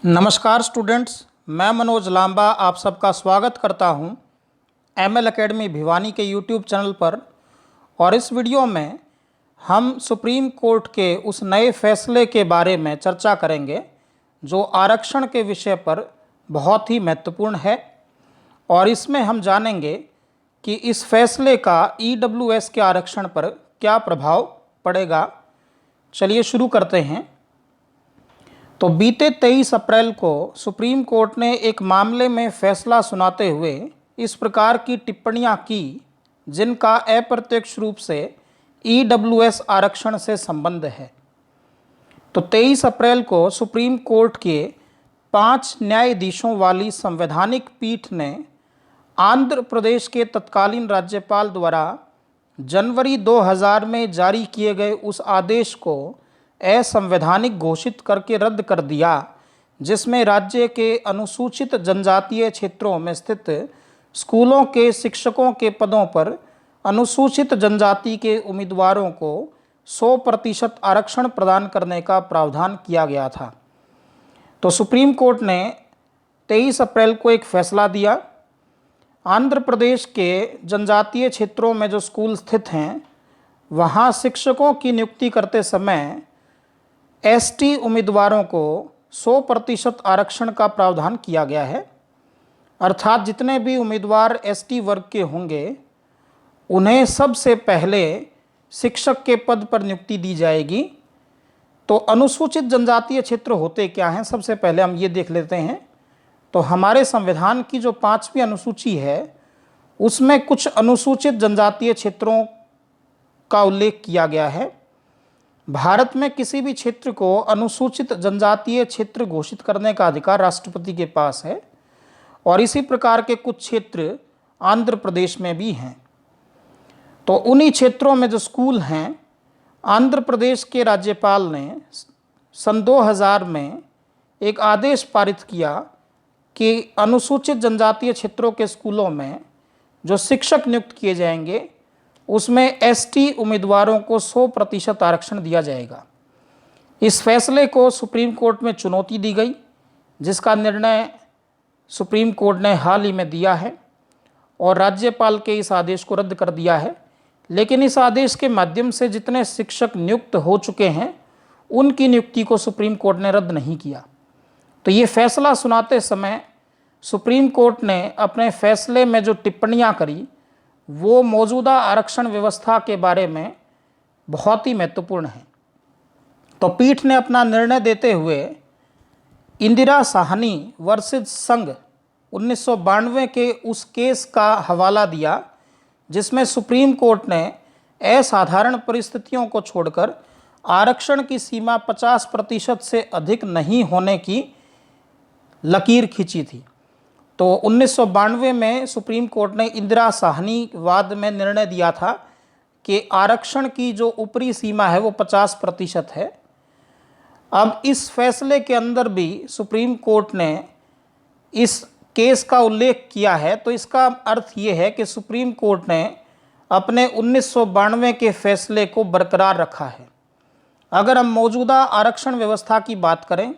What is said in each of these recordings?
नमस्कार स्टूडेंट्स, मैं मनोज लांबा आप सबका स्वागत करता हूं एमएल एकेडमी भिवानी के यूट्यूब चैनल पर। और इस वीडियो में हम सुप्रीम कोर्ट के उस नए फैसले के बारे में चर्चा करेंगे जो आरक्षण के विषय पर बहुत ही महत्वपूर्ण है। और इसमें हम जानेंगे कि इस फैसले का ईडब्ल्यूएस के आरक्षण पर क्या प्रभाव पड़ेगा। चलिए शुरू करते हैं। तो बीते 23 अप्रैल को सुप्रीम कोर्ट ने एक मामले में फैसला सुनाते हुए इस प्रकार की टिप्पणियां की जिनका अप्रत्यक्ष रूप से ईडब्ल्यूएस आरक्षण से संबंध है। तो 23 अप्रैल को सुप्रीम कोर्ट के 5 न्यायाधीशों वाली संवैधानिक पीठ ने आंध्र प्रदेश के तत्कालीन राज्यपाल द्वारा जनवरी 2000 में जारी किए गए उस आदेश को असंवैधानिक घोषित करके रद्द कर दिया जिसमें राज्य के अनुसूचित जनजातीय क्षेत्रों में स्थित स्कूलों के शिक्षकों के पदों पर अनुसूचित जनजाति के उम्मीदवारों को 100% आरक्षण प्रदान करने का प्रावधान किया गया था। तो सुप्रीम कोर्ट ने 23 अप्रैल को एक फैसला दिया। आंध्र प्रदेश के जनजातीय क्षेत्रों में जो स्कूल स्थित हैं वहाँ शिक्षकों की नियुक्ति करते समय एसटी उम्मीदवारों को 100% आरक्षण का प्रावधान किया गया है। अर्थात जितने भी उम्मीदवार एसटी वर्ग के होंगे उन्हें सबसे पहले शिक्षक के पद पर नियुक्ति दी जाएगी। तो अनुसूचित जनजातीय क्षेत्र होते क्या हैं, सबसे पहले हम ये देख लेते हैं। तो हमारे संविधान की जो 5वीं अनुसूची है उसमें कुछ अनुसूचित जनजातीय क्षेत्रों का उल्लेख किया गया है। भारत में किसी भी क्षेत्र को अनुसूचित जनजातीय क्षेत्र घोषित करने का अधिकार राष्ट्रपति के पास है और इसी प्रकार के कुछ क्षेत्र आंध्र प्रदेश में भी हैं। तो उन्हीं क्षेत्रों में जो स्कूल हैं, आंध्र प्रदेश के राज्यपाल ने सन 2000 में एक आदेश पारित किया कि अनुसूचित जनजातीय क्षेत्रों के स्कूलों में जो शिक्षक नियुक्त किए जाएंगे उसमें एसटी उम्मीदवारों को 100% आरक्षण दिया जाएगा। इस फैसले को सुप्रीम कोर्ट में चुनौती दी गई जिसका निर्णय सुप्रीम कोर्ट ने हाल ही में दिया है और राज्यपाल के इस आदेश को रद्द कर दिया है। लेकिन इस आदेश के माध्यम से जितने शिक्षक नियुक्त हो चुके हैं उनकी नियुक्ति को सुप्रीम कोर्ट ने रद्द नहीं किया। तो ये फैसला सुनाते समय सुप्रीम कोर्ट ने अपने फैसले में जो टिप्पणियां करी वो मौजूदा आरक्षण व्यवस्था के बारे में बहुत ही महत्वपूर्ण है। तो पीठ ने अपना निर्णय देते हुए इंदिरा साहनी वर्सेस संघ 1992 के उस केस का हवाला दिया जिसमें सुप्रीम कोर्ट ने असाधारण परिस्थितियों को छोड़कर आरक्षण की सीमा 50% से अधिक नहीं होने की लकीर खींची थी। तो 1992 में सुप्रीम कोर्ट ने इंदिरा साहनी वाद में निर्णय दिया था कि आरक्षण की जो ऊपरी सीमा है वो 50% है। अब इस फैसले के अंदर भी सुप्रीम कोर्ट ने इस केस का उल्लेख किया है। तो इसका अर्थ ये है कि सुप्रीम कोर्ट ने अपने 1992 के फैसले को बरकरार रखा है। अगर हम मौजूदा आरक्षण व्यवस्था की बात करें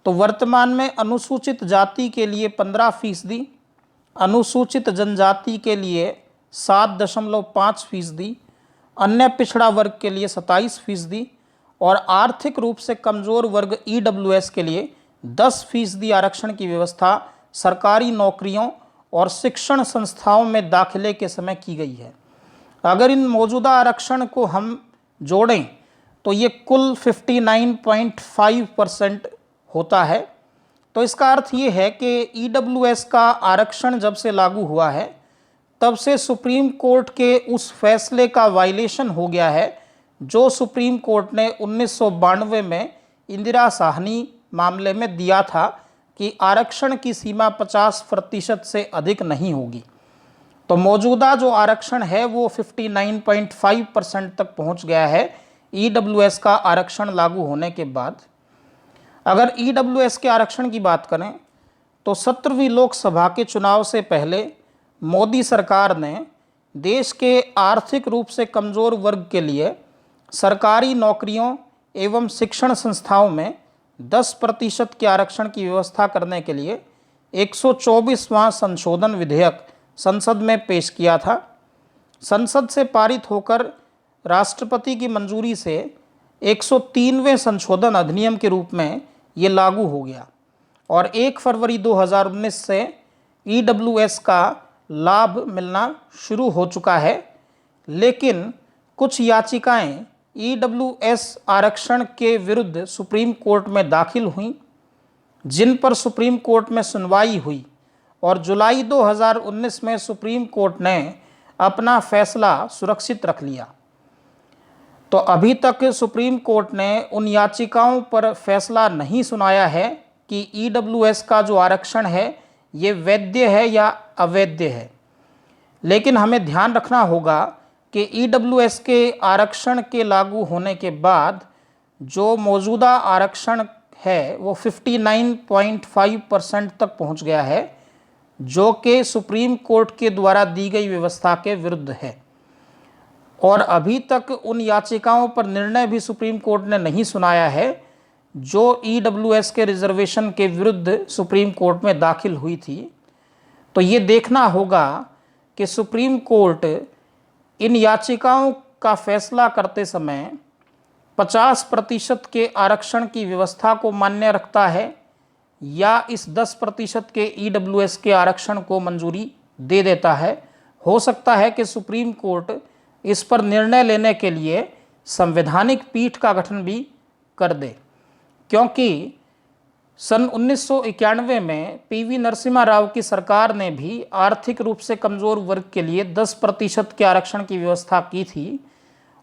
तो वर्तमान में अनुसूचित जाति के लिए 15%, अनुसूचित जनजाति के लिए 7.5%, अन्य पिछड़ा वर्ग के लिए 27% और आर्थिक रूप से कमज़ोर वर्ग ईडब्ल्यूएस के लिए 10% आरक्षण की व्यवस्था सरकारी नौकरियों और शिक्षण संस्थाओं में दाखिले के समय की गई है। अगर इन मौजूदा आरक्षण को हम जोड़ें तो ये कुल 59.5% होता है। तो इसका अर्थ ये है कि ईडब्ल्यूएस का आरक्षण जब से लागू हुआ है तब से सुप्रीम कोर्ट के उस फैसले का वायलेशन हो गया है जो सुप्रीम कोर्ट ने 1992 में इंदिरा साहनी मामले में दिया था कि आरक्षण की सीमा 50% से अधिक नहीं होगी। तो मौजूदा जो आरक्षण है वो 59.5% तक पहुंच गया है ईडब्ल्यूएस का आरक्षण लागू होने के बाद। अगर ईडब्ल्यूएस के आरक्षण की बात करें तो 17वीं लोकसभा के चुनाव से पहले मोदी सरकार ने देश के आर्थिक रूप से कमज़ोर वर्ग के लिए सरकारी नौकरियों एवं शिक्षण संस्थाओं में 10% के आरक्षण की व्यवस्था करने के लिए 124वां संशोधन विधेयक संसद में पेश किया था। संसद से पारित होकर राष्ट्रपति की मंजूरी से 103वें संशोधन अधिनियम के रूप में ये लागू हो गया और 1 फरवरी 2019 से EWS का लाभ मिलना शुरू हो चुका है। लेकिन कुछ याचिकाएं EWS आरक्षण के विरुद्ध सुप्रीम कोर्ट में दाखिल हुईं, जिन पर सुप्रीम कोर्ट में सुनवाई हुई और जुलाई 2019 में सुप्रीम कोर्ट ने अपना फैसला सुरक्षित रख लिया। तो अभी तक सुप्रीम कोर्ट ने उन याचिकाओं पर फैसला नहीं सुनाया है कि EWS का जो आरक्षण है ये वैध है या अवैध है। लेकिन हमें ध्यान रखना होगा कि EWS के आरक्षण के लागू होने के बाद जो मौजूदा आरक्षण है वो 59.5% तक पहुंच गया है, जो कि सुप्रीम कोर्ट के द्वारा दी गई व्यवस्था के विरुद्ध है। और अभी तक उन याचिकाओं पर निर्णय भी सुप्रीम कोर्ट ने नहीं सुनाया है जो EWS के रिजर्वेशन के विरुद्ध सुप्रीम कोर्ट में दाखिल हुई थी। तो ये देखना होगा कि सुप्रीम कोर्ट इन याचिकाओं का फैसला करते समय 50% के आरक्षण की व्यवस्था को मान्य रखता है या इस 10% के EWS के आरक्षण को मंजूरी दे देता है। हो सकता है कि सुप्रीम कोर्ट इस पर निर्णय लेने के लिए संवैधानिक पीठ का गठन भी कर दे, क्योंकि सन 1991 में PV नरसिम्हा राव की सरकार ने भी आर्थिक रूप से कमज़ोर वर्ग के लिए 10% के आरक्षण की व्यवस्था की थी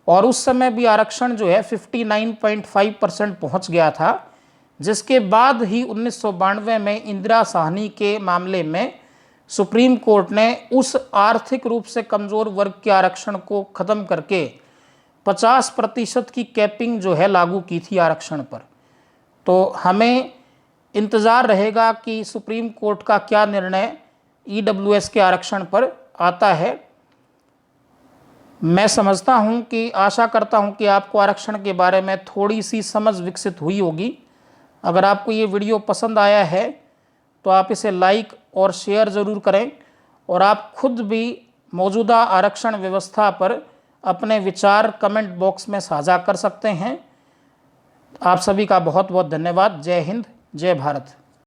और उस समय भी आरक्षण जो है 59.5% पहुंच गया था, जिसके बाद ही 1992 में इंदिरा साहनी के मामले में सुप्रीम कोर्ट ने उस आर्थिक रूप से कमज़ोर वर्ग के आरक्षण को ख़त्म करके 50% की कैपिंग जो है लागू की थी आरक्षण पर। तो हमें इंतज़ार रहेगा कि सुप्रीम कोर्ट का क्या निर्णय EWS के आरक्षण पर आता है। मैं समझता हूं कि आशा करता हूं कि आपको आरक्षण के बारे में थोड़ी सी समझ विकसित हुई होगी। अगर आपको ये वीडियो पसंद आया है तो आप इसे लाइक और शेयर ज़रूर करें और आप खुद भी मौजूदा आरक्षण व्यवस्था पर अपने विचार कमेंट बॉक्स में साझा कर सकते हैं। आप सभी का बहुत बहुत धन्यवाद। जय हिंद, जय भारत।